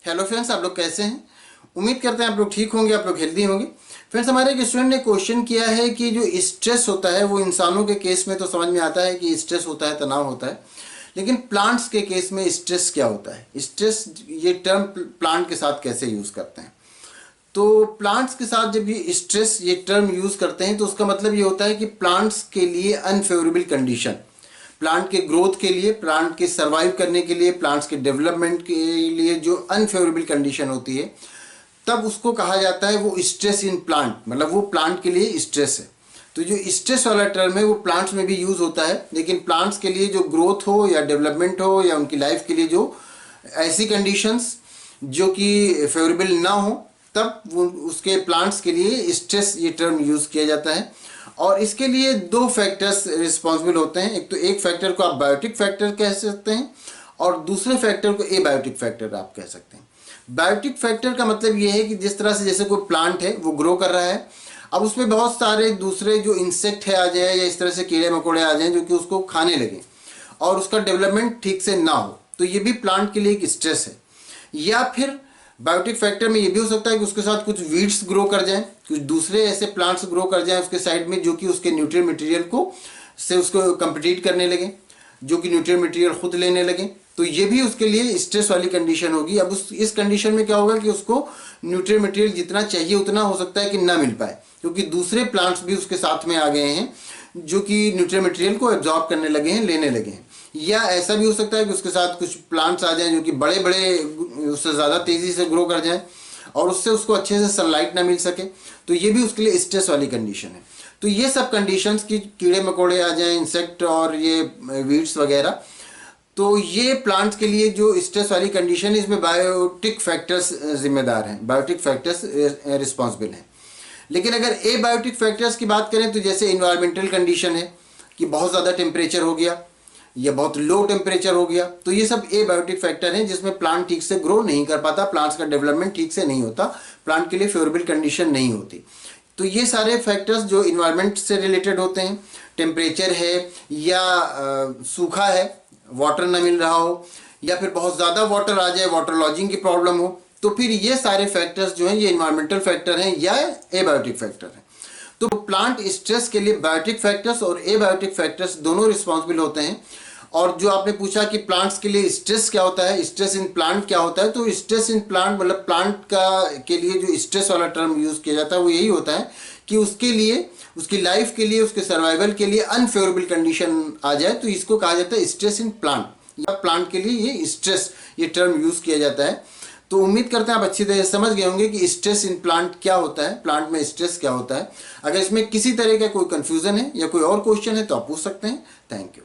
Hello friends, आप लोग कैसे हैं? उम्मीद करते हैं आप लोग ठीक होंगे, आप लोग हेल्दी होंगे। फ्रेंड्स, हमारे एक स्टूडेंट ने क्वेश्चन किया है कि जो स्ट्रेस होता है वो इंसानों के केस में तो समझ में आता है कि स्ट्रेस होता है, तनाव होता है, लेकिन प्लांट्स के केस में स्ट्रेस क्या होता है, स्ट्रेस ये टर्म प्लांट के साथ कैसे यूज़ करते हैं। तो प्लांट्स के साथ जब ये स्ट्रेस ये टर्म यूज़ करते हैं तो उसका मतलब ये होता है कि प्लांट्स के लिए अनफेवरेबल कंडीशन, प्लांट के ग्रोथ के लिए, प्लांट के सर्वाइव करने के लिए, प्लांट्स के डेवलपमेंट के लिए जो अनफेवरेबल कंडीशन होती है, तब उसको कहा जाता है वो स्ट्रेस इन प्लांट, मतलब वो प्लांट के लिए स्ट्रेस है। तो जो स्ट्रेस वाला टर्म है वो प्लांट्स में भी यूज़ होता है, लेकिन प्लांट्स के लिए जो ग्रोथ हो या डेवलपमेंट हो या उनकी लाइफ के लिए जो ऐसी कंडीशंस जो कि फेवरेबल ना हो, तब वो उसके प्लांट्स के लिए स्ट्रेस ये टर्म यूज़ किया जाता है। और इसके लिए दो फैक्टर्स रिस्पॉन्सिबल होते हैं। एक फैक्टर को आप बायोटिक फैक्टर कह सकते हैं और दूसरे फैक्टर को एबायोटिक फैक्टर आप कह सकते हैं। बायोटिक फैक्टर का मतलब ये है कि जिस तरह से जैसे कोई प्लांट है वो ग्रो कर रहा है, अब उसमें बहुत सारे दूसरे जो इंसेक्ट है आ जाए या इस तरह से कीड़े मकोड़े आ जाएं जो कि उसको खाने लगे और उसका डेवलपमेंट ठीक से ना हो, तो ये भी प्लांट के लिए एक स्ट्रेस है। या फिर बायोटिक फैक्टर में ये भी हो सकता है कि उसके साथ कुछ वीड्स ग्रो कर जाएं, कुछ दूसरे ऐसे प्लांट्स ग्रो कर जाएं उसके साइड में जो कि उसके न्यूट्रिएंट मटेरियल को से उसको कंपीट करने लगे, जो कि न्यूट्रिएंट मटेरियल खुद लेने लगे, तो ये भी उसके लिए स्ट्रेस वाली कंडीशन होगी। अब इस कंडीशन में क्या होगा कि उसको न्यूट्रिएंट मटेरियल जितना चाहिए उतना हो सकता है कि ना मिल पाए, क्योंकि दूसरे प्लांट्स भी उसके साथ में आ गए हैं जो कि न्यूट्रिएंट मटेरियल को एब्जॉर्ब करने लगे हैं, लेने लगे हैं। या ऐसा भी हो सकता है कि उसके साथ कुछ प्लांट्स आ जाएं जो कि बड़े बड़े उससे ज़्यादा तेज़ी से ग्रो कर जाएं और उससे उसको अच्छे से सनलाइट ना मिल सके, तो ये भी उसके लिए स्ट्रेस वाली कंडीशन है। तो ये सब कंडीशंस की कीड़े मकोड़े आ जाएं, इंसेक्ट और ये वीड्स वगैरह, तो ये प्लांट्स के लिए जो स्ट्रेस वाली कंडीशन है इसमें बायोटिक फैक्टर्स जिम्मेदार हैं, बायोटिक फैक्टर्स रिस्पॉन्सिबल हैं। लेकिन अगर एबायोटिक फैक्टर्स की बात करें तो जैसे इन्वायरमेंटल कंडीशन है कि बहुत ज़्यादा टेम्परेचर हो गया या बहुत लो टेम्परेचर हो गया, तो ये सब एबायोटिक फैक्टर हैं जिसमें प्लांट ठीक से ग्रो नहीं कर पाता, प्लांट्स का डेवलपमेंट ठीक से नहीं होता, प्लांट के लिए फेवरेबल कंडीशन नहीं होती। तो ये सारे फैक्टर्स जो इन्वायरमेंट से रिलेटेड होते हैं, टेम्परेचर है या सूखा है, वाटर ना मिल रहा हो, या फिर बहुत ज़्यादा वाटर आ जाए, वाटर लॉजिंग की प्रॉब्लम हो, तो फिर ये सारे फैक्टर्स जो हैं ये इन्वायरमेंटल फैक्टर हैं या एबायोटिक फैक्टर हैं। तो प्लांट स्ट्रेस के लिए बायोटिक फैक्टर्स और एबायोटिक फैक्टर्स दोनों रिस्पॉन्सिबल होते हैं। और जो आपने पूछा कि प्लांट्स के लिए स्ट्रेस क्या होता है, स्ट्रेस इन प्लांट क्या होता है, तो स्ट्रेस इन प्लांट मतलब प्लांट का के लिए जो स्ट्रेस वाला टर्म यूज़ किया जाता है वो यही होता है कि उसके लिए, उसकी लाइफ के लिए, उसके सर्वाइवल के लिए अनफेवरेबल कंडीशन आ जाए, तो इसको कहा जाता है स्ट्रेस इन प्लांट, या प्लांट के लिए ये स्ट्रेस ये टर्म यूज़ किया जाता है। तो उम्मीद करते हैं आप अच्छी तरह समझ गए होंगे कि स्ट्रेस इन प्लांट क्या होता है, प्लांट में स्ट्रेस क्या होता है। अगर इसमें किसी तरह का कोई कंफ्यूजन है या कोई और क्वेश्चन है तो आप पूछ सकते हैं। Thank you.